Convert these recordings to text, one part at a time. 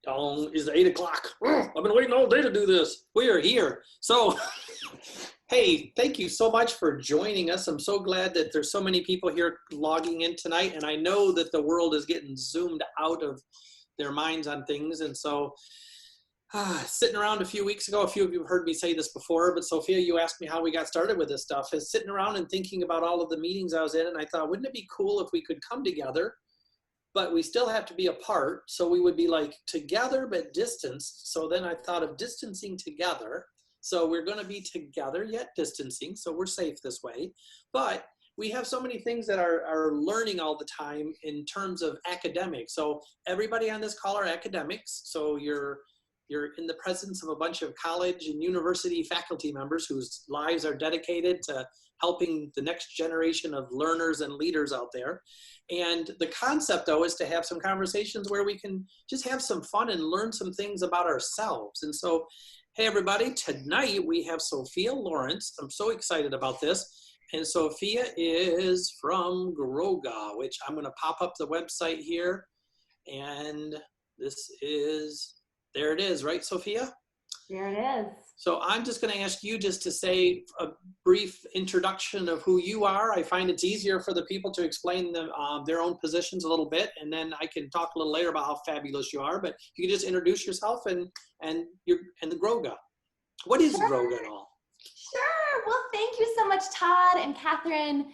Is 8 o'clock. I've been waiting all day to do this. We are here. So, hey, thank you so much for joining us. I'm so glad that there's so many people here logging in tonight. And I know that the world is getting zoomed out of their minds on things. And so, sitting around a few weeks ago, a few of you have heard me say this before, but Sophia, you asked me how we got started with this stuff. Is sitting around and thinking about all of the meetings I was in. And I thought, wouldn't it be cool if we could come together? But we still have to be apart. So we would be like together, but distanced. So then I thought of distancing together. So we're going to be together yet distancing. So we're safe this way. But we have so many things that are learning all the time in terms of academics. So everybody on this call are academics. So you're in the presence of a bunch of college and university faculty members whose lives are dedicated to helping the next generation of learners and leaders out there. And the concept, though, is to have some conversations where we can just have some fun and learn some things about ourselves. And so, hey, everybody, tonight we have Sofia Lawrence. I'm so excited about this. And Sofia is from Growga, which I'm going to pop up the website here. And this is, there it is, right, Sofia? There it is. So I'm just going to ask you just to say a brief introduction of who you are. I find it's easier for the people to explain their own positions a little bit, and then I can talk a little later about how fabulous you are. But you can just introduce yourself and the Growga. What is Growga at all? Sure. Well, thank you so much, Todd and Catherine,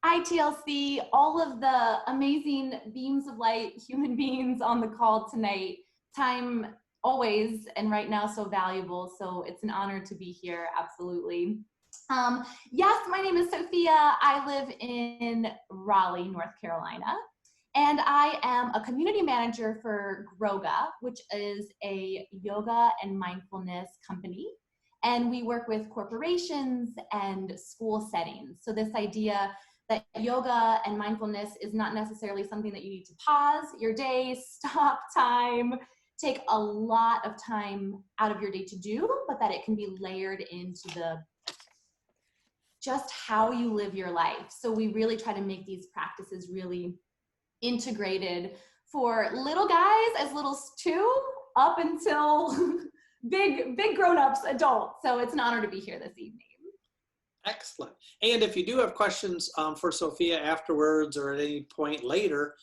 ITLC, all of the amazing beams of light human beings on the call tonight. Time always and right now so valuable, so it's an honor to be here. Absolutely. Yes, my name is Sofia. I live in Raleigh, North Carolina, and I am a community manager for Growga, which is a yoga and mindfulness company, and we work with corporations and school settings. So this idea that yoga and mindfulness is not necessarily something that you need to pause your day, stop time, take a lot of time out of your day to do, but that it can be layered into just how you live your life. So we really try to make these practices really integrated for little guys as little as 2 up until big grown-ups, adults. So it's an honor to be here this evening. Excellent. And if you do have questions for Sofia afterwards or at any point later,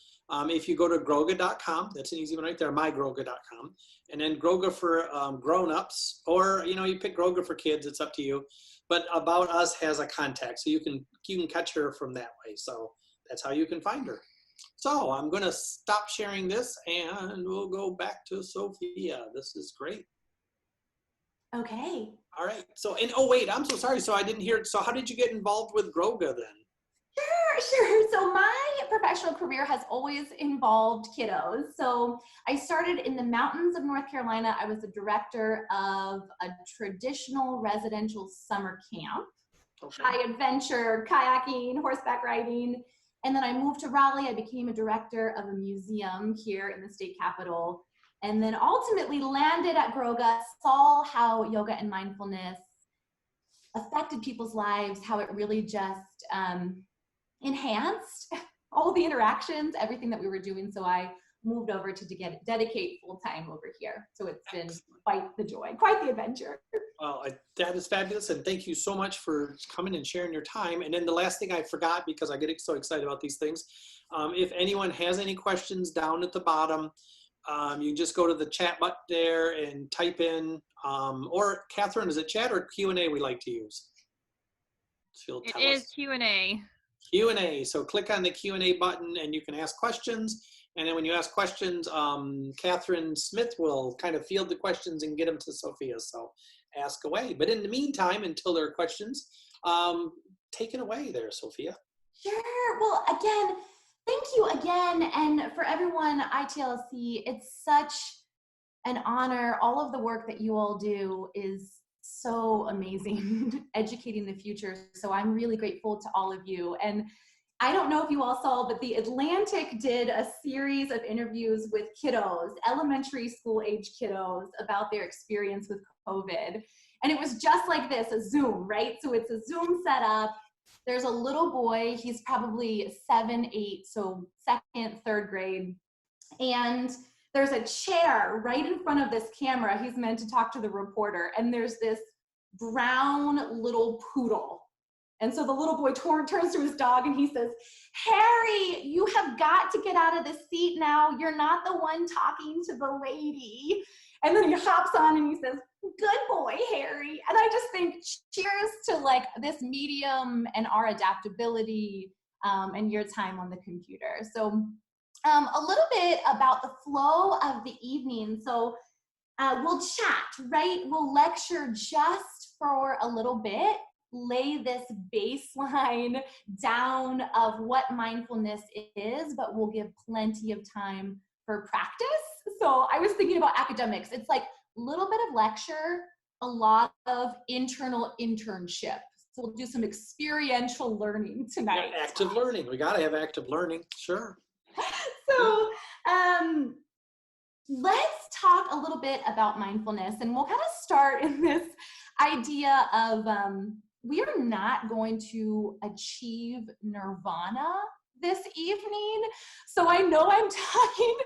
if you go to Growga.com, that's an easy one right there, mygrowga.com, and then Growga for grown-ups, or you pick Growga for kids, it's up to you. But About Us has a contact, so you can catch her from that way. So that's how you can find her. So I'm going to stop sharing this, and we'll go back to Sofia. This is great. Okay. All right. So, oh wait, I'm so sorry. So I didn't hear. So how did you get involved with Growga then? Sure. So my professional career has always involved kiddos. So I started in the mountains of North Carolina. I was the director of a traditional residential summer camp, high adventure, kayaking, horseback riding. And then I moved to Raleigh. I became a director of a museum here in the state capitol. And then ultimately landed at Growga, saw how yoga and mindfulness affected people's lives, how it really just enhanced all the interactions, everything that we were doing. So I moved over to dedicate full time over here. So it's been quite the joy, quite the adventure. Well, that is fabulous. And thank you so much for coming and sharing your time. And then the last thing I forgot, because I get so excited about these things, if anyone has any questions down at the bottom, you just go to the chat button there and type in, or Catherine, is it chat or Q&A we like to use? It is Q&A. Q&A. So click on the Q&A button and you can ask questions. And then when you ask questions, Catherine Smith will kind of field the questions and get them to Sophia. So ask away. But in the meantime, until there are questions, take it away there, Sophia. Sure. Well, again, thank you again. And for everyone, ITLC, it's such an honor. All of the work that you all do is so amazing, educating the future. So I'm really grateful to all of you. And I don't know if you all saw, but The Atlantic did a series of interviews with kiddos, elementary school age kiddos, about their experience with COVID. And it was just like this, a Zoom, right? So it's a Zoom setup. There's a little boy, he's probably 7, 8, so second, third grade. And there's a chair right in front of this camera. He's meant to talk to the reporter, and there's this brown little poodle. And so the little boy turns to his dog and he says, Harry, you have got to get out of the seat now. You're not the one talking to the lady. And then he hops on and he says, good boy, Harry. And I just think cheers to like this medium and our adaptability and your time on the computer. So a little bit about the flow of the evening. So we'll chat, right? We'll lecture just for a little bit, lay this baseline down of what mindfulness is, but we'll give plenty of time for practice. So I was thinking about academics. It's like a little bit of lecture, a lot of internal internship. So we'll do some experiential learning tonight. Yeah, active learning. We got to have active learning. Sure. So let's talk a little bit about mindfulness, and we'll kind of start in this idea of we are not going to achieve nirvana this evening. So I know I'm talking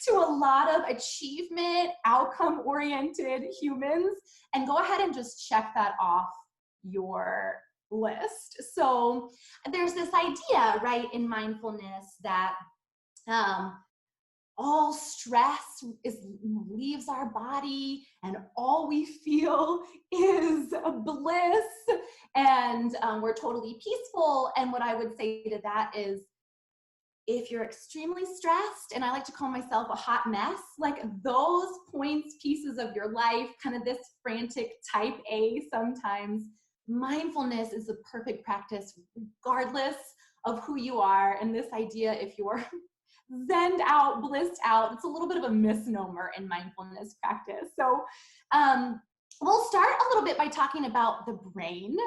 to a lot of achievement, outcome-oriented humans, and go ahead and just check that off your list. So there's this idea, right, in mindfulness that all stress leaves our body and all we feel is bliss and we're totally peaceful. And what I would say to that is, if you're extremely stressed, and I like to call myself a hot mess, like those pieces of your life, kind of this frantic type A sometimes, mindfulness is the perfect practice regardless of who you are. And this idea, if you're zened out, blissed out, it's a little bit of a misnomer in mindfulness practice. So we'll start a little bit by talking about the brain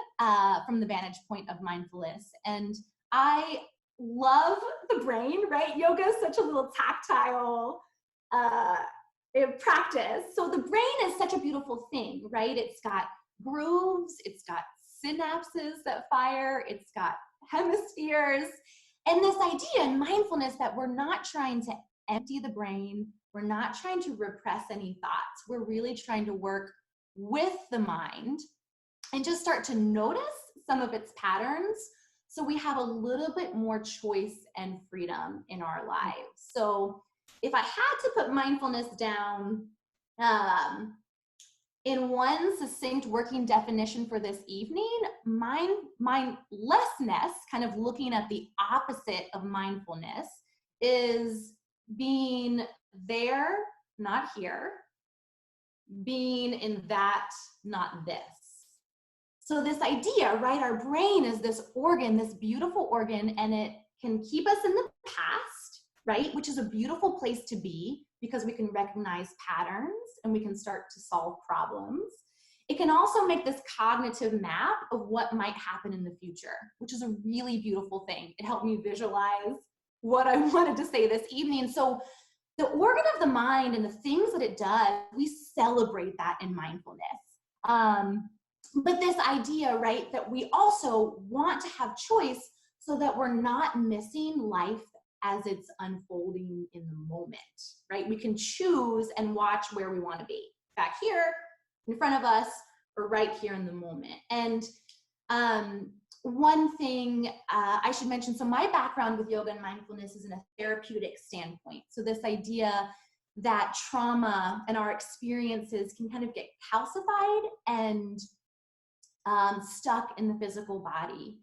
from the vantage point of mindfulness. And I love the brain, right? Yoga is such a little tactile practice. So the brain is such a beautiful thing, right? It's got grooves, it's got synapses that fire, it's got hemispheres. And this idea in mindfulness that we're not trying to empty the brain, we're not trying to repress any thoughts, we're really trying to work with the mind and just start to notice some of its patterns so we have a little bit more choice and freedom in our lives. So if I had to put mindfulness down in one succinct working definition for this evening, mindlessness, kind of looking at the opposite of mindfulness, is being there, not here, being in that, not this. So this idea, right, our brain is this organ, this beautiful organ, and it can keep us in the past, right, which is a beautiful place to be because we can recognize patterns and we can start to solve problems. It can also make this cognitive map of what might happen in the future, which is a really beautiful thing. It helped me visualize what I wanted to say this evening. So the organ of the mind and the things that it does, we celebrate that in mindfulness. But this idea, right, that we also want to have choice so that we're not missing life as it's unfolding in the moment, right? We can choose and watch where we want to be, back here, in front of us, or right here in the moment. And one thing I should mention, so my background with yoga and mindfulness is in a therapeutic standpoint. So this idea that trauma and our experiences can kind of get calcified and stuck in the physical body.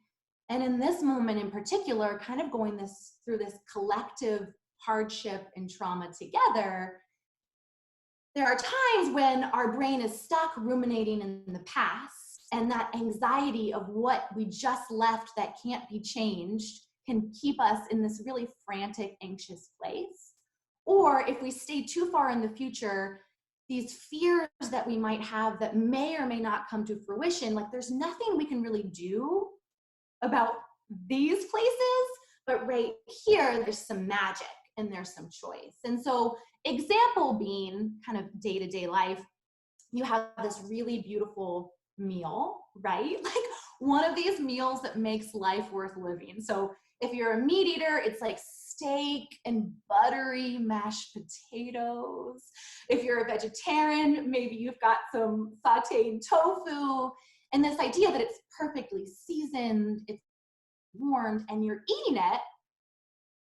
And in this moment in particular, kind of going through this collective hardship and trauma together, there are times when our brain is stuck ruminating in the past, and that anxiety of what we just left that can't be changed can keep us in this really frantic, anxious place. Or if we stay too far in the future, these fears that we might have that may or may not come to fruition, like there's nothing we can really do about these places, but right here, there's some magic and there's some choice. And so example being kind of day-to-day life, you have this really beautiful meal, right? Like one of these meals that makes life worth living. So if you're a meat eater, it's like steak and buttery mashed potatoes. If you're a vegetarian, maybe you've got some sauteed tofu, and this idea that it's perfectly seasoned, it's warmed, and you're eating it,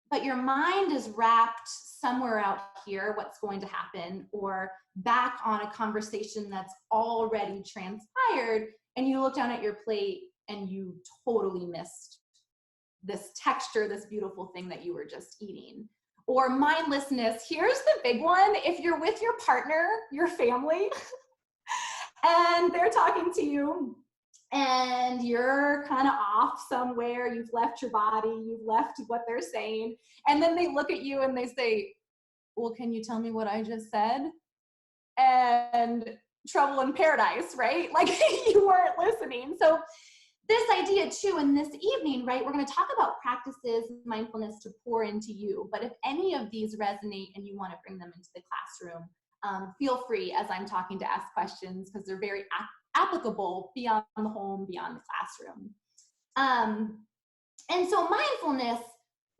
but your mind is wrapped somewhere out here, what's going to happen, or back on a conversation that's already transpired, and you look down at your plate and you totally missed this texture, this beautiful thing that you were just eating. Or mindlessness, here's the big one. If you're with your partner, your family, and they're talking to you, and you're kind of off somewhere, you've left your body, you've left what they're saying, and then they look at you and they say, well, can you tell me what I just said? And trouble in paradise, right? Like you weren't listening. So this idea too, in this evening, right, we're going to talk about practices, mindfulness to pour into you. But if any of these resonate and you want to bring them into the classroom, feel free as I'm talking to ask questions, because they're very applicable beyond the home, beyond the classroom. And so mindfulness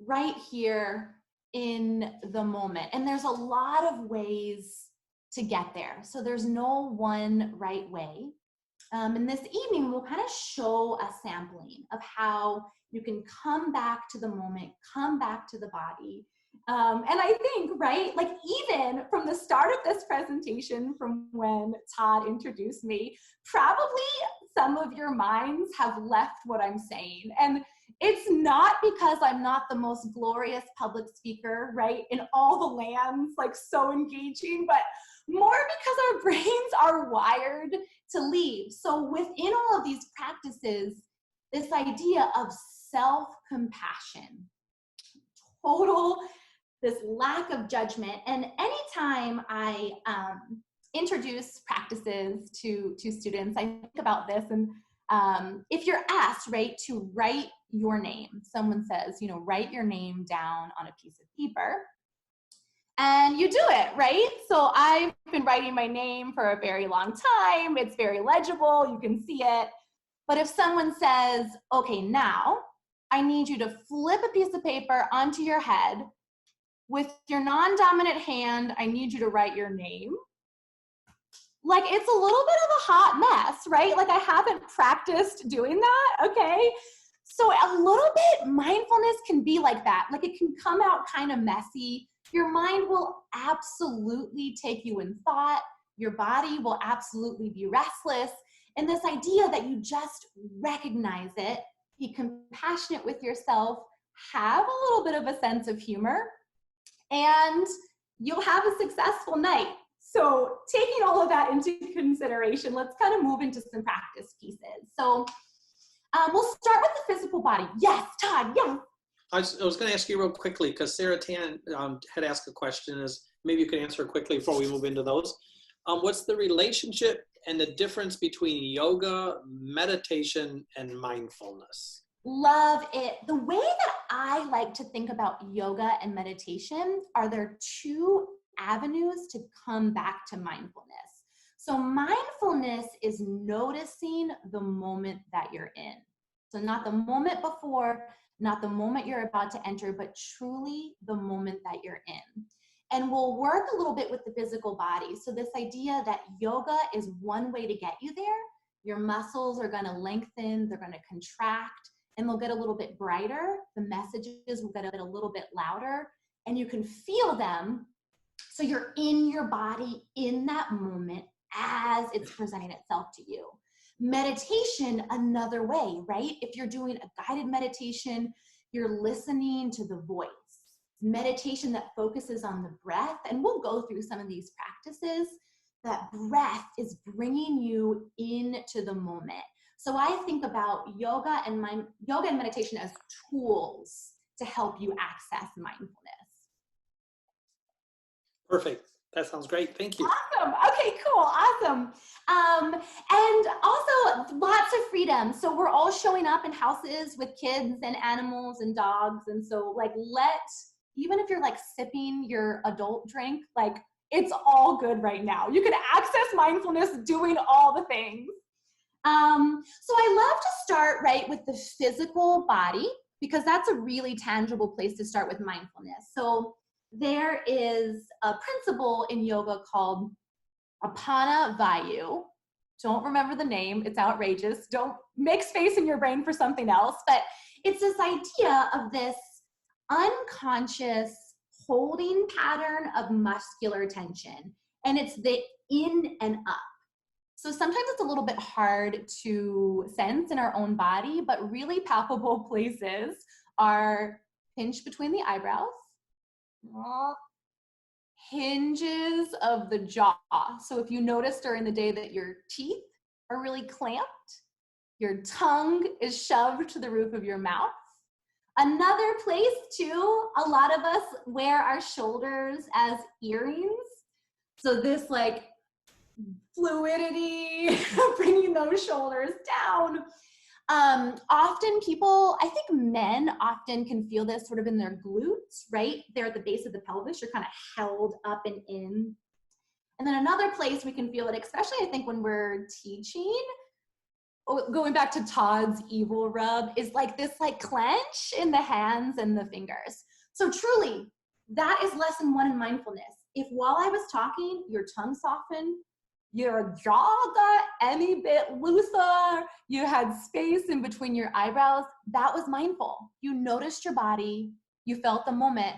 right here in the moment. And there's a lot of ways to get there. So there's no one right way. And this evening, we'll kind of show a sampling of how you can come back to the moment, come back to the body. And I think, right, like even from the start of this presentation, from when Todd introduced me, probably some of your minds have left what I'm saying. And it's not because I'm not the most glorious public speaker, right, in all the lands, like so engaging, but more because our brains are wired to leave. So within all of these practices, this idea of self-compassion, total, this lack of judgment. And anytime I introduce practices to students, I think about this. And if you're asked, right, to write your name, someone says, you know, write your name down on a piece of paper. And you do it, right? So I've been writing my name for a very long time. It's very legible. You can see it. But if someone says, okay, now I need you to flip a piece of paper onto your head. With your non-dominant hand, I need you to write your name. Like, it's a little bit of a hot mess, right? Like, I haven't practiced doing that, okay? So a little bit, mindfulness can be like that. Like, it can come out kind of messy. Your mind will absolutely take you in thought. Your body will absolutely be restless. And this idea that you just recognize it, be compassionate with yourself, have a little bit of a sense of humor, and you'll have a successful night. So taking all of that into consideration, let's kind of move into some practice pieces. So we'll start with the physical body. Yes, Todd, yes. I was going to ask you real quickly, because Sarah Tan had asked a question, is maybe you could answer quickly before we move into those. What's the relationship and the difference between yoga, meditation, and mindfulness? Love it. The way that I like to think about yoga and meditation are there two avenues to come back to mindfulness. So mindfulness is noticing the moment that you're in. So not the moment before, not the moment you're about to enter, but truly the moment that you're in. And we'll work a little bit with the physical body. So this idea that yoga is one way to get you there. Your muscles are going to lengthen, they're going to contract, and they'll get a little bit brighter. The messages will get a little bit louder, and you can feel them. So you're in your body in that moment as it's presenting itself to you. Meditation, another way, right? If you're doing a guided meditation, you're listening to the voice. Meditation that focuses on the breath, and we'll go through some of these practices. That breath is bringing you into the moment. So I think about yoga and meditation as tools to help you access mindfulness. Perfect. That sounds great. Thank you. Awesome. Okay, cool. Awesome. And also lots of freedom. So we're all showing up in houses with kids and animals and dogs. And so like, even if you're like sipping your adult drink, like it's all good right now. You can access mindfulness doing all the things. So I love to start right with the physical body. because that's a really tangible place to start with mindfulness. So there is a principle in yoga called Apana Vayu. Don't remember the name, it's outrageous. Don't make space in your brain for something else, but it's this idea of this unconscious holding pattern of muscular tension, and it's the in and up. So sometimes it's a little bit hard to sense in our own body, but really palpable places are pinch between the eyebrows, hinges of the jaw. So if you notice during the day that your teeth are really clamped, your tongue is shoved to the roof of your mouth. Another place too, a lot of us wear our shoulders as earrings. So this like fluidity, bringing those shoulders down. Often people, I think men often can feel this sort of in their glutes, right? They're at the base of the pelvis, you're kind of held up and in. And then another place we can feel it, especially I think when we're teaching, going back to Todd's evil rub, is like this like clench in the hands and the fingers. So truly, that is lesson 1 in mindfulness. If while I was talking, your tongue softened, your jaw got any bit looser, you had space in between your eyebrows, that was mindful. You noticed your body, you felt the moment.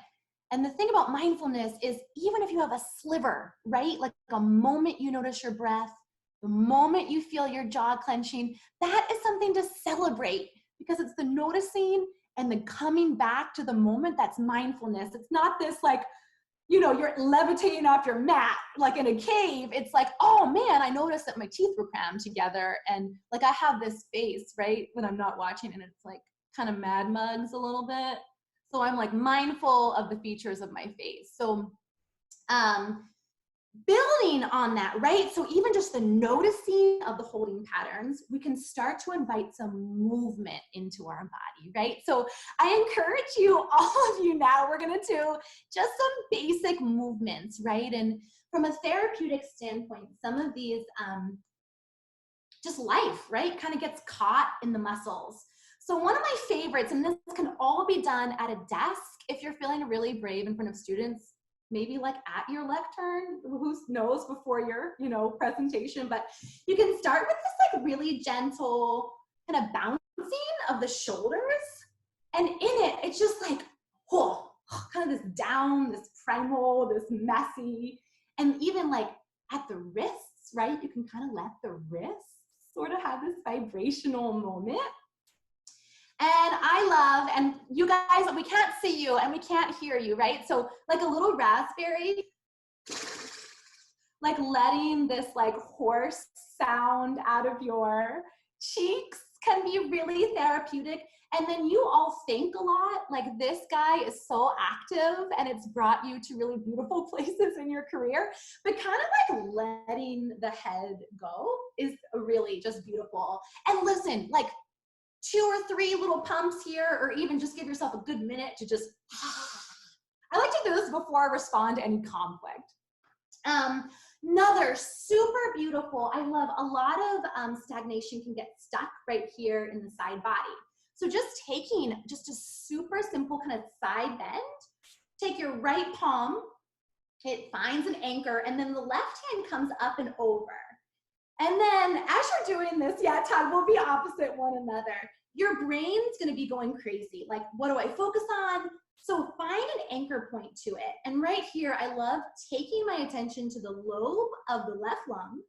And the thing about mindfulness is even if you have a sliver, right? Like a moment you notice your breath, the moment you feel your jaw clenching, that is something to celebrate because it's the noticing and the coming back to the moment that's mindfulness. It's not this like, you know, you're levitating off your mat like in a cave. It's like, oh man, I noticed that my teeth were crammed together and like I have this face, right, when I'm not watching and it's like kind of mad mugs a little bit. So I'm like mindful of the features of my face. So building on that, right? So even just the noticing of the holding patterns, we can start to invite some movement into our body, right? So I encourage you, all of you now, we're gonna do just some basic movements, right? And from a therapeutic standpoint, some of these, just life, right? Kind of gets caught in the muscles. So one of my favorites, and this can all be done at a desk if you're feeling really brave in front of students, maybe like at your lectern, who knows, before your, you know, presentation, but you can start with this like really gentle kind of bouncing of the shoulders. And in it, it's just like, oh, kind of this down, this primal, this messy, and even like at the wrists, right? You can kind of let the wrists sort of have this vibrational moment. And I love, and you guys, we can't see you and we can't hear you, right? So like a little raspberry, like letting this like hoarse sound out of your cheeks can be really therapeutic. And then you all think a lot, like this guy is so active and it's brought you to really beautiful places in your career, but kind of like letting the head go is really just beautiful. And listen, like 2 or 3 little pumps here, or even just give yourself a good minute to just, I like to do this before I respond to any conflict. Another super beautiful, I love a lot of stagnation can get stuck right here in the side body. So just taking just a super simple kind of side bend, take your right palm, it finds an anchor, and then the left hand comes up and over. And then as you're doing this, yeah, Todd, we'll be opposite one another. Your brain's gonna be going crazy. Like, what do I focus on? So find an anchor point to it. And right here, I love taking my attention to the lobe of the left lung.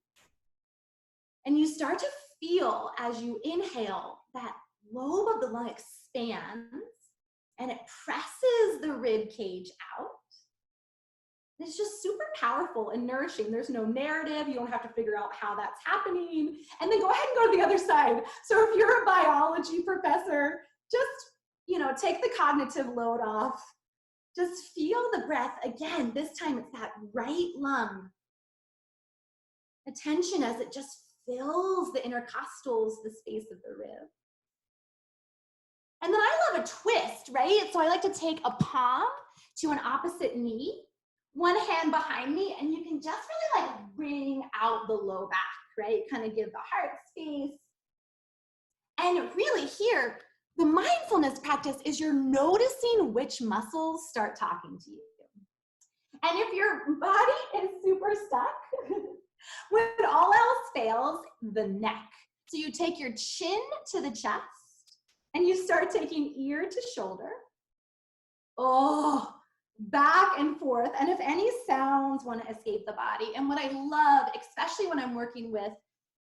And you start to feel as you inhale, that lobe of the lung expands and it presses the rib cage out. It's just super powerful and nourishing. There's no narrative. You don't have to figure out how that's happening. And then go ahead and go to the other side. So if you're a biology professor, just, you know, take the cognitive load off. Just feel the breath. Again, this time it's that right lung. Attention as it just fills the intercostals, the space of the rib. And then I love a twist, right? So I like to take a palm to an opposite knee, one hand behind me, and you can just really like bring out the low back, right? Kind of give the heart space. And really here, The mindfulness practice is you're noticing which muscles start talking to you. And if your body is super stuck, when all else fails, the neck. So you take your chin to the chest and you start taking ear to shoulder. Oh, back and forth. And if any sounds want to escape the body. And what I love, especially when I'm working with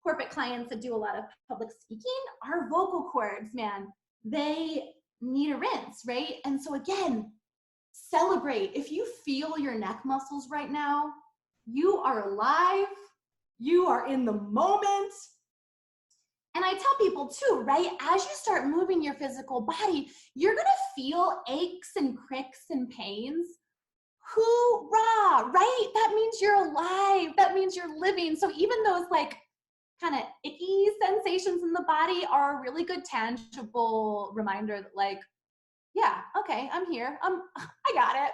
corporate clients that do a lot of public speaking, our vocal cords, man, they need a rinse, right? And so again, celebrate. If you feel your neck muscles right now, you are alive, you are in the moment. And I tell people too, right? As you start moving your physical body, you're gonna feel aches and cricks and pains. Hoorah, right? That means you're alive. That means you're living. So even those like kind of icky sensations in the body are a really good tangible reminder that like, yeah, okay, I'm here. I got it.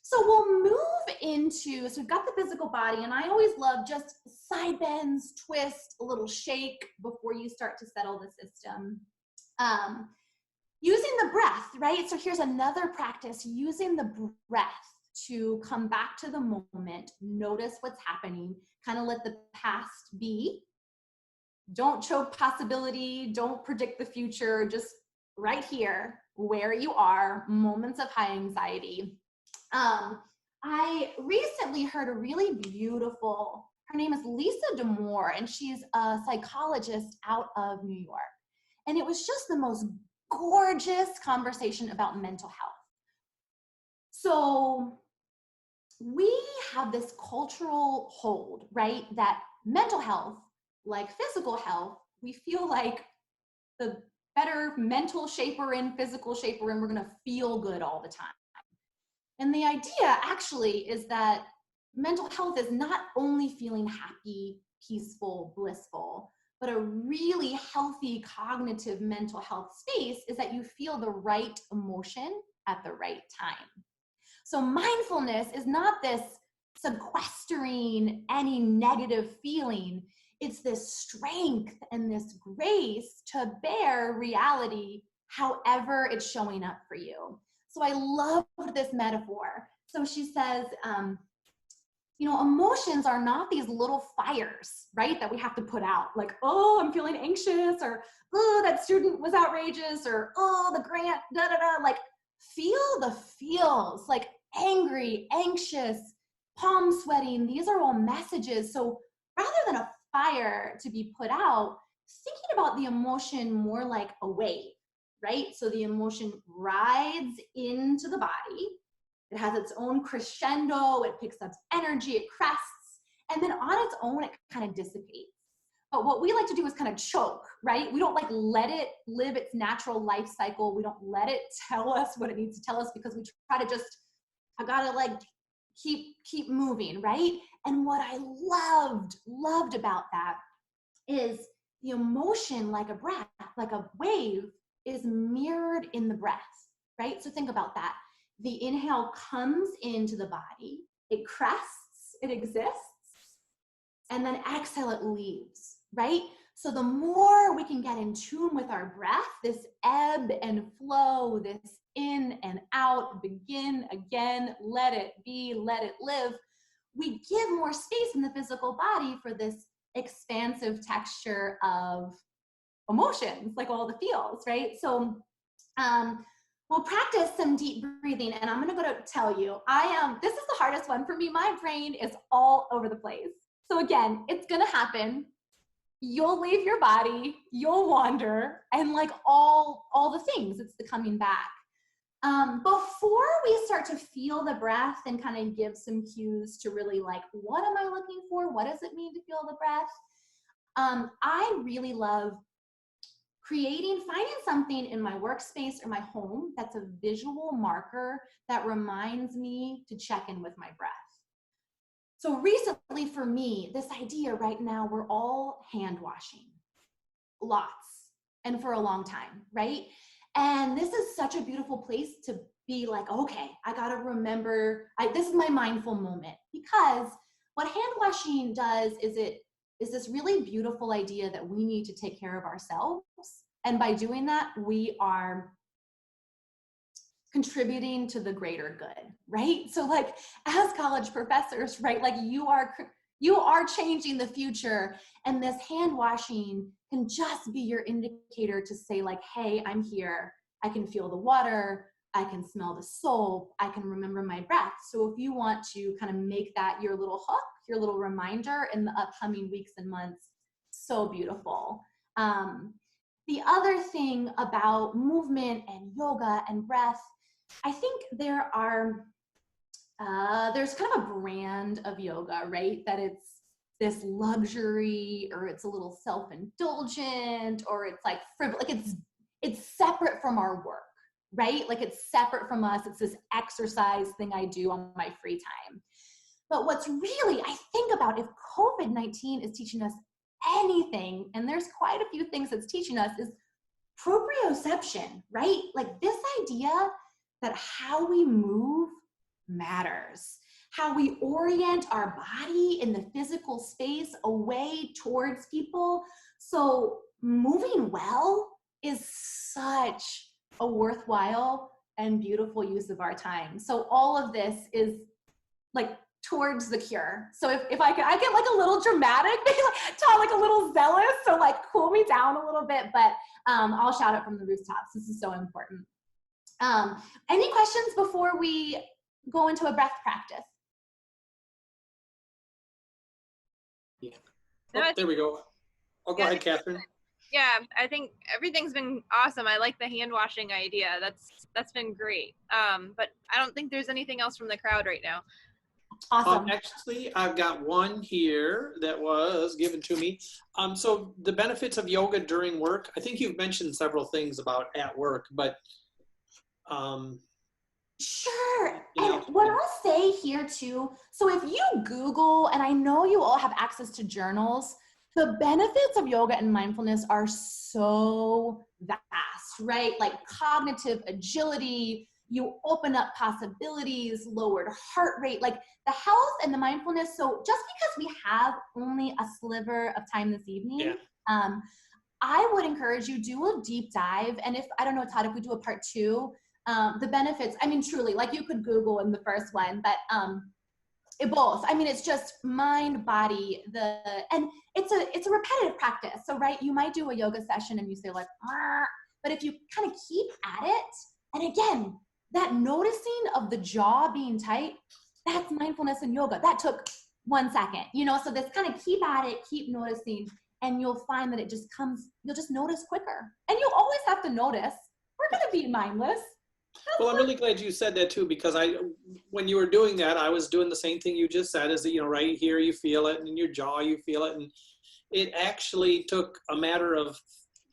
So we'll move into, so we've got the physical body, and I always love just side bends, twist, a little shake before you start to settle the system. Using the breath, right? So here's another practice, using the breath to come back to the moment, notice what's happening, kind of let the past be. Don't choke possibility, don't predict the future, just right here, where you are, moments of high anxiety. I recently heard a really beautiful, her name is Lisa D'Amour, and she's a psychologist out of New York. And it was just the most gorgeous conversation about mental health. So we have this cultural hold, right? That mental health, like physical health, we feel like the better mental shape we're in, physical shape we're in, we're gonna feel good all the time. And the idea actually is that mental health is not only feeling happy, peaceful, blissful, but a really healthy cognitive mental health space is that you feel the right emotion at the right time. So mindfulness is not this sequestering any negative feeling. It's this strength and this grace to bear reality however it's showing up for you. So I love this metaphor. So she says, you know, emotions are not these little fires, right, that we have to put out. Like, oh, I'm feeling anxious, or, oh, that student was outrageous, or, oh, the grant, da-da-da. Like, feel the feels, like angry, anxious, palm sweating. These are all messages. So rather than a fire to be put out, thinking about the emotion more like a wave, right? So the emotion rides into the body. It has its own crescendo. It picks up energy. It crests. And then on its own, it kind of dissipates. But what we like to do is kind of choke, right? We don't like let it live its natural life cycle. We don't let it tell us what it needs to tell us because we try to just, I gotta like keep moving, right? And what I loved about that is the emotion, like a breath, like a wave, is mirrored in the breath, right? So think about that. The inhale comes into the body, it crests, it exists, and then exhale, it leaves, right? So the more we can get in tune with our breath, this ebb and flow, this in and out, begin again, let it be, let it live, we give more space in the physical body for this expansive texture of emotions, like all the feels, right? So we'll practice some deep breathing, and I'm gonna tell you, this is the hardest one for me. My brain is all over the place. So again, it's gonna happen. You'll leave your body, you'll wander, and like all the things, it's the coming back. Before we start to feel the breath and kind of give some cues to really like, what am I looking for? What does it mean to feel the breath? I really love finding something in my workspace or my home that's a visual marker that reminds me to check in with my breath. So recently for me, this idea right now, we're all hand washing, lots, and for a long time, right? And this is such a beautiful place to be like, okay, I gotta remember, this is my mindful moment. Because what hand washing does is this really beautiful idea that we need to take care of ourselves And by doing that, we are contributing to the greater good, right? So like as college professors, right, like you are changing the future, and this hand washing can just be your indicator to say like, hey, I'm here. I can feel the water. I can smell the soap. I can remember my breath. So if you want to kind of make that your little hook, your little reminder in the upcoming weeks and months, so beautiful. The other thing about movement and yoga and breath, I think there's kind of a brand of yoga, right? That it's this luxury, or it's a little self-indulgent, or it's like frivolous, like it's separate from our work, right? Like it's separate from us. It's this exercise thing I do on my free time. But what's really, I think about, if COVID-19 is teaching us anything, and there's quite a few things it's teaching us, is proprioception, right? Like this idea that how we move matters. How we orient our body in the physical space away towards people. So moving well is such a worthwhile and beautiful use of our time. So all of this is like towards the cure. So if I get like a little dramatic, maybe like a little zealous, so like cool me down a little bit, but I'll shout it from the rooftops. This is so important. Any questions before we go into a breath practice? Yeah. Oh, there we go. Oh, go ahead, Catherine. Yeah, I think everything's been awesome. I like the hand washing idea. That's been great. But I don't think there's anything else from the crowd right now. Awesome. Actually, I've got one here that was given to me. So the benefits of yoga during work, I think you've mentioned several things about at work, but sure. And what I'll say here too, so if you Google, and I know you all have access to journals, the benefits of yoga and mindfulness are so vast, right? Like cognitive agility, you open up possibilities, lowered heart rate, like the health and the mindfulness. So just because we have only a sliver of time this evening, I would encourage you, do a deep dive. And if, I don't know, Todd, if we do a part 2, the benefits, I mean, truly, like you could Google in the first one, but it both. I mean, it's just mind, body, and it's a repetitive practice. So, right, you might do a yoga session and you say like, but if you kind of keep at it, and again, that noticing of the jaw being tight, that's mindfulness and yoga. That took 1 second, so this kind of keep at it, keep noticing, and you'll find that it just comes, you'll just notice quicker. And you always have to notice. We're going to be mindless. Well, I'm really glad you said that too, because when you were doing that, I was doing the same thing you just said, is that, right here you feel it, and in your jaw you feel it. And it actually took a matter of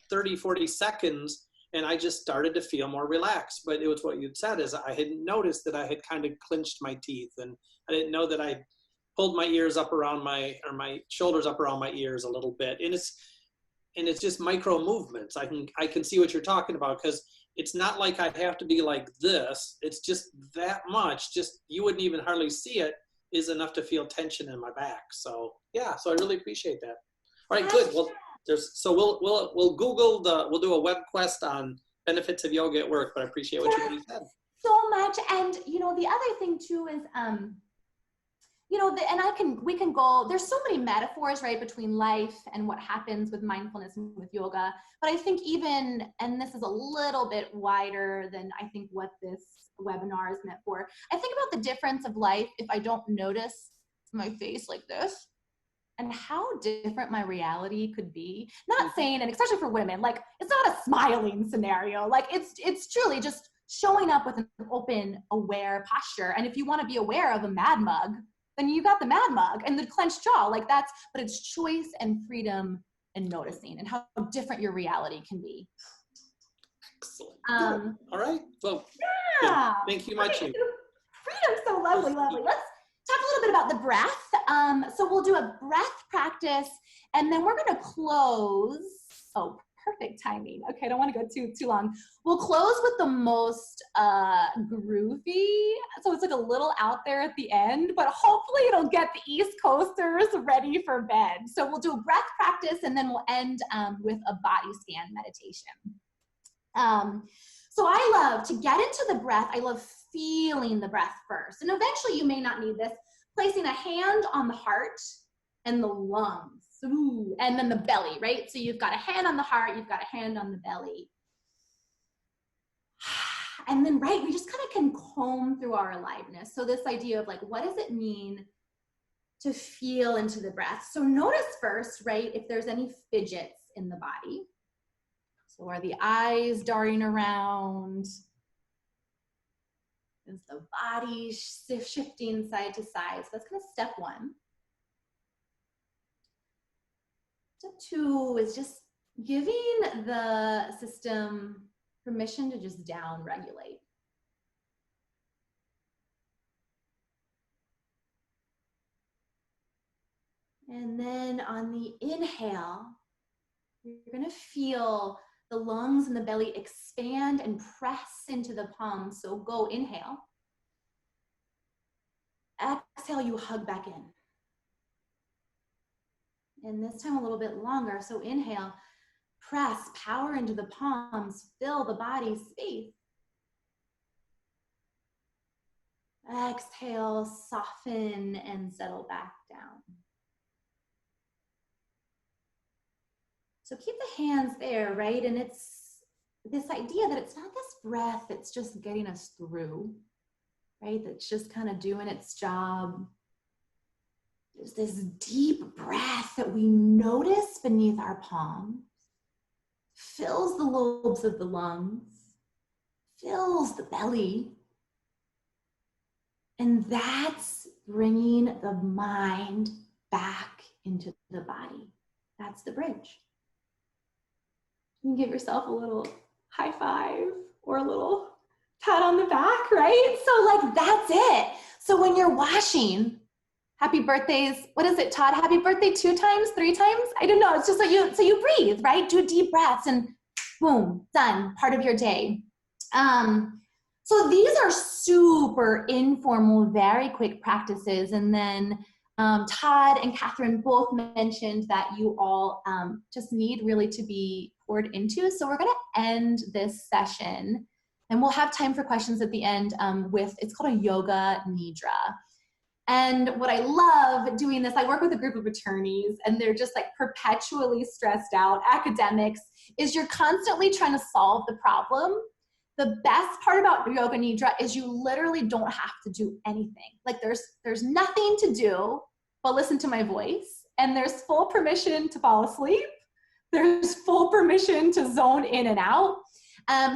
30, 40 seconds, and I just started to feel more relaxed. But it was what you'd said, is I hadn't noticed that I had kind of clenched my teeth, and I didn't know that I pulled my ears up around my shoulders up around my ears a little bit. And it's just micro movements. I can see what you're talking about, because it's not like I have to be like this. It's just that much, just you wouldn't even hardly see it, is enough to feel tension in my back. So yeah, so I really appreciate that. All right, good. Well, we'll Google we'll do a web quest on benefits of yoga at work, but I appreciate what you said. So much. And the other thing too is we can go, there's so many metaphors, right, between life and what happens with mindfulness and with yoga. But I think and this is a little bit wider than I think what this webinar is meant for. I think about the difference of life if I don't notice my face like this, and how different my reality could be. Not saying, and especially for women, like it's not a smiling scenario. Like it's truly just showing up with an open, aware posture. And if you want to be aware of a mad mug, then you got the mad mug and the clenched jaw, like but it's choice and freedom and noticing, and how different your reality can be. Excellent. All right. Well, thank you much. Okay, freedom, so lovely. Let's talk a little bit about the breath. So we'll do a breath practice, and then we're going to close. Oh, perfect timing. Okay, I don't want to go too long. We'll close with the most groovy. So it's like a little out there at the end, but hopefully it'll get the East Coasters ready for bed. So we'll do a breath practice and then we'll end with a body scan meditation. So I love to get into the breath. I love feeling the breath first. And eventually you may not need this. Placing a hand on the heart and the lungs. Ooh, and then the belly, right? So you've got a hand on the heart, you've got a hand on the belly. And then, right, we just kind of can comb through our aliveness. So this idea of like, what does it mean to feel into the breath? So notice first, right, if there's any fidgets in the body. So are the eyes darting around? Is the body shifting side to side? So that's kind of step one. Step two is just giving the system permission to just down regulate. And then on the inhale, you're going to feel the lungs and the belly expand and press into the palms. So go inhale. Exhale, you hug back in. And this time a little bit longer. So inhale, press, power into the palms, fill the body space. Exhale, soften and settle back down. So keep the hands there, right? And it's this idea that it's not this breath that's just getting us through, right? That's just kind of doing its job. There's this deep breath that we notice beneath our palms, fills the lobes of the lungs, fills the belly. And that's bringing the mind back into the body. That's the bridge. You can give yourself a little high five or a little pat on the back, right? So like, that's it. So when you're washing, happy birthdays. What is it, Todd? Happy birthday 2 times, 3 times? I don't know. It's just like so you breathe, right? Do deep breaths and boom, done, part of your day. So these are super informal, very quick practices. And then Todd and Catherine both mentioned that you all just need really to be poured into. So we're going to end this session and we'll have time for questions at the end it's called a yoga nidra. And what I love doing this, I work with a group of attorneys and they're just like perpetually stressed out, academics, is you're constantly trying to solve the problem. The best part about yoga nidra is you literally don't have to do anything. Like there's nothing to do but listen to my voice, and there's full permission to fall asleep. There's full permission to zone in and out.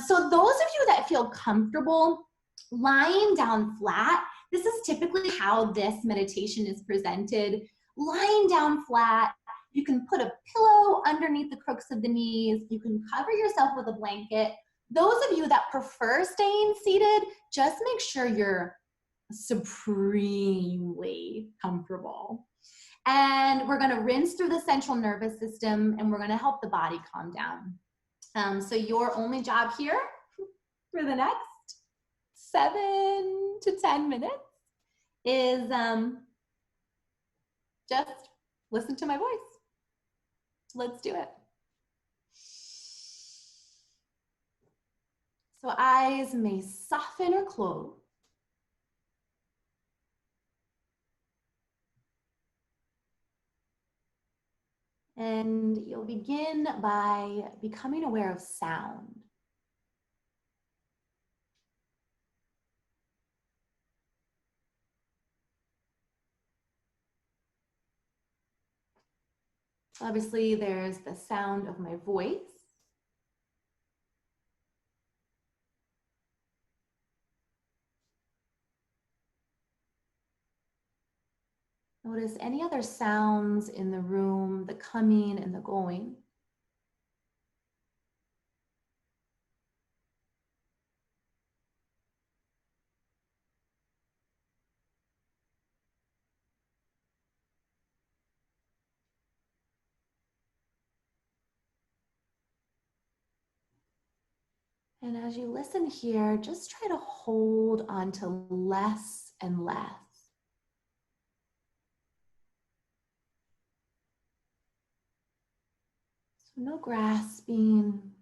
So those of you that feel comfortable lying down flat, this is typically how this meditation is presented. Lying down flat, you can put a pillow underneath the crooks of the knees. You can cover yourself with a blanket. Those of you that prefer staying seated, just make sure you're supremely comfortable. And we're going to rinse through the central nervous system and we're going to help the body calm down. So your only job here for the next 7 to 10 minutes is just listen to my voice. Let's do it. So eyes may soften or close. And you'll begin by becoming aware of sound. Obviously, there's the sound of my voice. Notice any other sounds in the room, the coming and the going. And as you listen here, just try to hold on to less and less. So no grasping,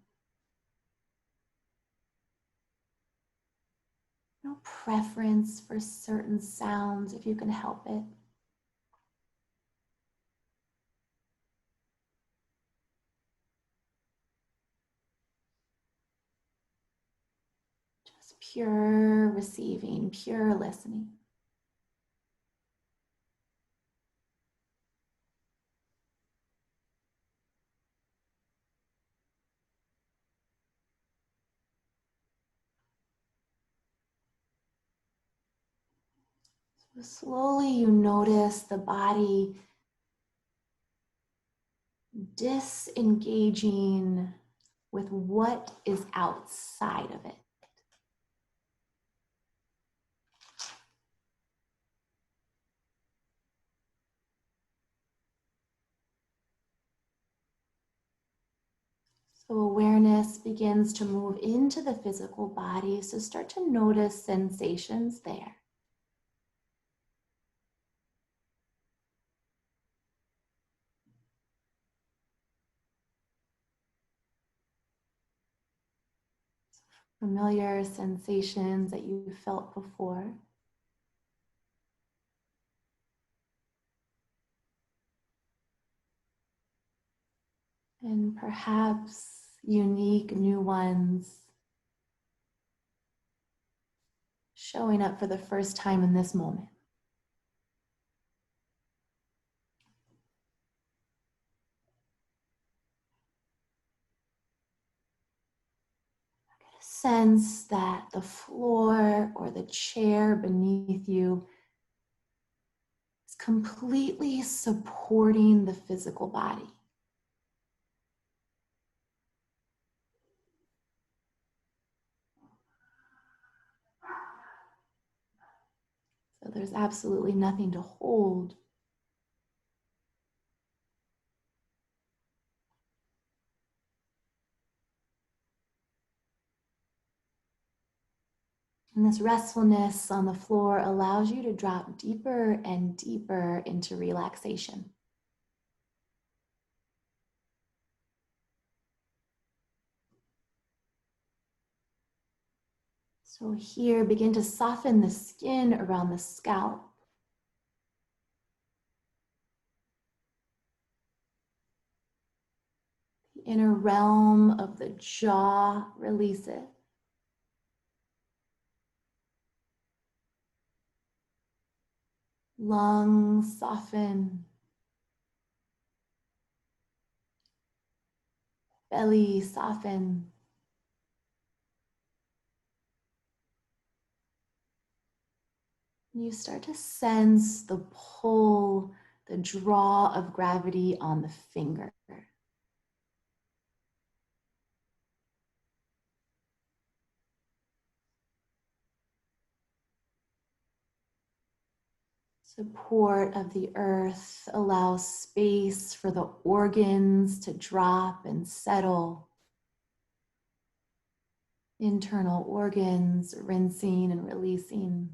no preference for certain sounds if you can help it. Just pure receiving, pure listening. So slowly you notice the body disengaging with what is outside of it. So awareness begins to move into the physical body, so start to notice sensations there. Familiar sensations that you felt before. And perhaps unique new ones showing up for the first time in this moment. Sense that the floor or the chair beneath you is completely supporting the physical body. So there's absolutely nothing to hold. And this restfulness on the floor allows you to drop deeper and deeper into relaxation. So here, begin to soften the skin around the scalp. The inner realm of the jaw, release it. Lungs soften. Belly soften. You start to sense the pull, the draw of gravity on the finger. Support of the earth allows space for the organs to drop and settle. Internal organs rinsing and releasing.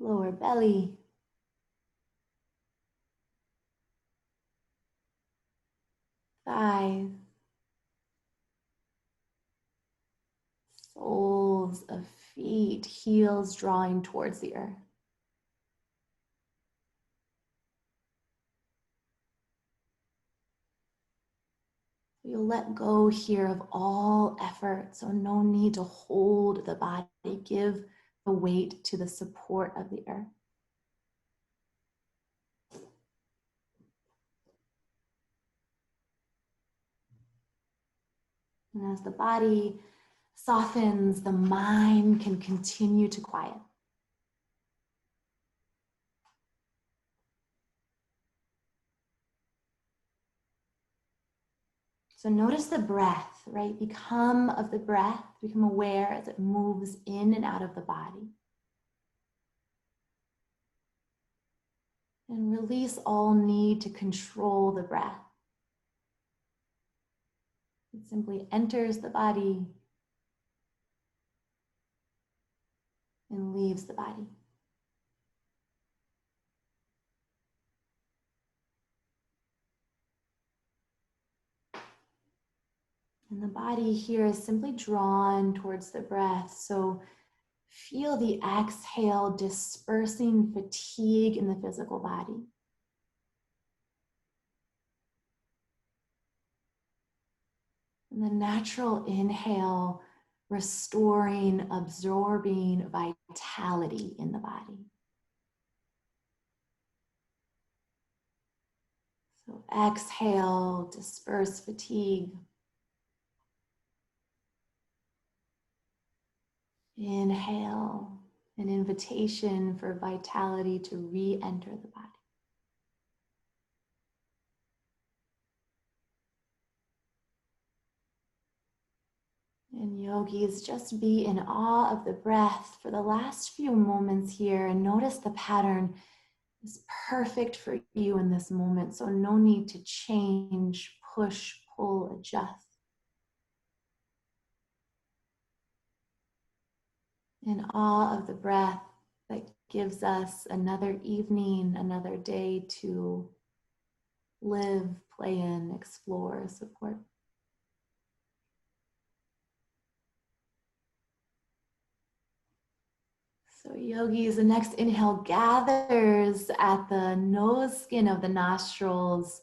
Lower belly. Thighs. Soles of feet, heels drawing towards the earth. You'll let go here of all effort, so no need to hold the body. Give the weight to the support of the earth. And as the body softens, the mind can continue to quiet. So notice the breath, right? Become of the breath, become aware as it moves in and out of the body. And release all need to control the breath. It simply enters the body and leaves the body. And the body here is simply drawn towards the breath. So feel the exhale dispersing fatigue in the physical body. And the natural inhale, restoring, absorbing vitality in the body. So exhale, disperse fatigue. Inhale, an invitation for vitality to re-enter the body. And yogis, just be in awe of the breath for the last few moments here and notice the pattern is perfect for you in this moment. So no need to change, push, pull, adjust. In awe of the breath that gives us another evening, another day to live, play in, explore, support. So yogis, the next inhale gathers at the nose skin of the nostrils.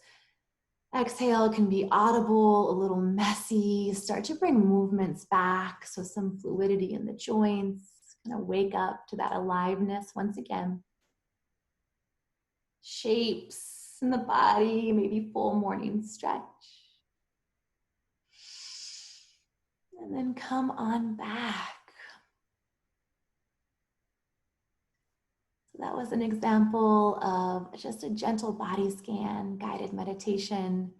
Exhale can be audible, a little messy. Start to bring movements back. So some fluidity in the joints. Kind of wake up to that aliveness once again. Shapes in the body, maybe full morning stretch. And then come on back. So that was an example of just a gentle body scan, guided meditation.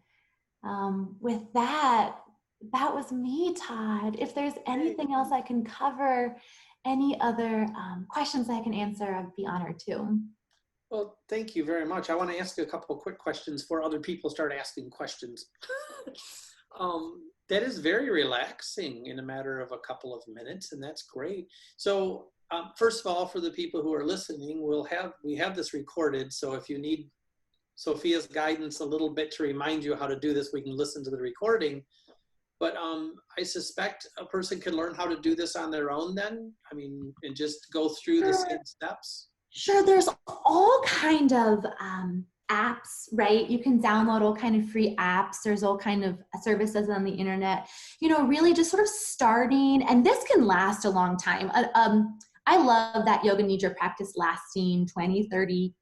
With that was me, Todd. If there's anything else I can cover, any other questions I can answer, I'd be honored to. Well, thank you very much. I want to ask you a couple of quick questions before other people start asking questions. That is very relaxing in a matter of a couple of minutes, and that's great. So first of all, for the people who are listening, we have this recorded. So if you need Sofia's guidance a little bit to remind you how to do this, we can listen to the recording. But I suspect a person could learn how to do this on their own then? I mean, and just go through the same steps? Sure, there's all kind of apps, right? You can download all kind of free apps. There's all kind of services on the internet, you know, really just sort of starting, and this can last a long time. I love that yoga nidra practice lasting 20, 30,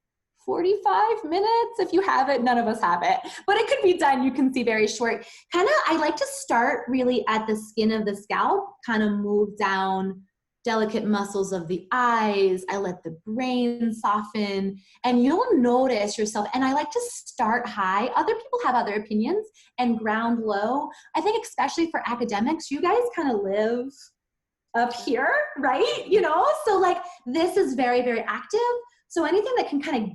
45 minutes. If you have it, none of us have it, but it could be done. You can see very short. I like to start really at the skin of the scalp, kind of move down delicate muscles of the eyes. I let the brain soften, and you'll notice yourself. And I like to start high. Other people have other opinions, and ground low. I think especially for academics, you guys kind of live up here, right? You know, so like this is very, very active. So anything that can kind of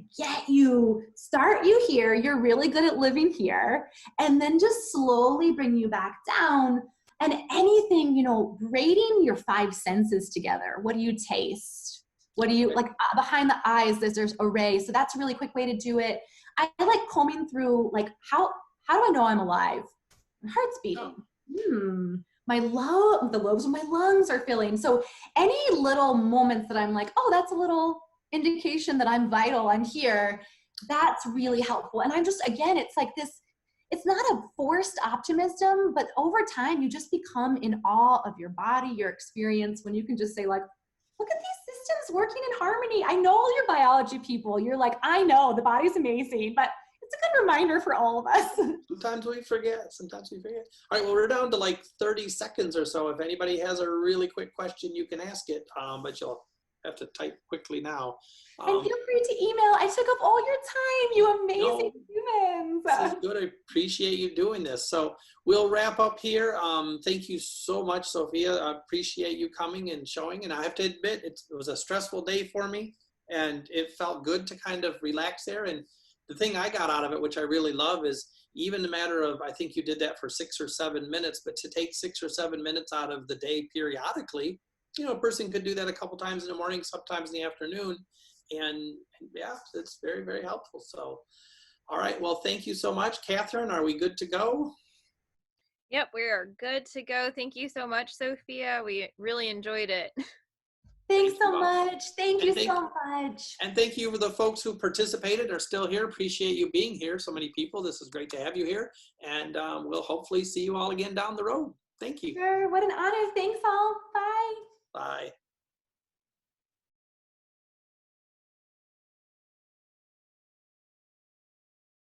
start you here, you're really good at living here, and then just slowly bring you back down. And anything, you know, braiding your five senses together. What do you taste? What do you, like behind the eyes, there's array. So that's a really quick way to do it. I like combing through, like, how do I know I'm alive? My heart's beating. The lobes of my lungs are filling. So any little moments that I'm like, oh, that's a little indication that I'm vital, I'm here, that's really helpful. And I'm just, again, it's like this, it's not a forced optimism, but over time, you just become in awe of your body, your experience, when you can just say like, look at these systems working in harmony. I know all your biology people. You're like, I know the body's amazing, but it's a good reminder for all of us. Sometimes we forget. All right, well, we're down to like 30 seconds or so. If anybody has a really quick question, you can ask it, but you'll have to type quickly now. And feel free to email. I took up all your time, you amazing humans. This is good. I appreciate you doing this. So we'll wrap up here. Thank you so much, Sofia. I appreciate you coming and showing. And I have to admit, it was a stressful day for me. and it felt good to kind of relax there. And the thing I got out of it, which I really love, is even a matter of, I think you did that for 6 or 7 minutes, but to take 6 or 7 minutes out of the day periodically, you know, a person could do that a couple times in the morning, sometimes in the afternoon. And yeah, it's very, very helpful. So, all right. Well, thank you so much. Catherine, are we good to go? Yep, we are good to go. Thank you so much, Sophia. We really enjoyed it. Thanks Thank so you. much. Thank you And so much. And thank you for the folks who participated, are still here. Appreciate you being here. So many people. This is great to have you here. And we'll hopefully see you all again down the road. Thank you. Sure. What an honor. Thanks all. Bye.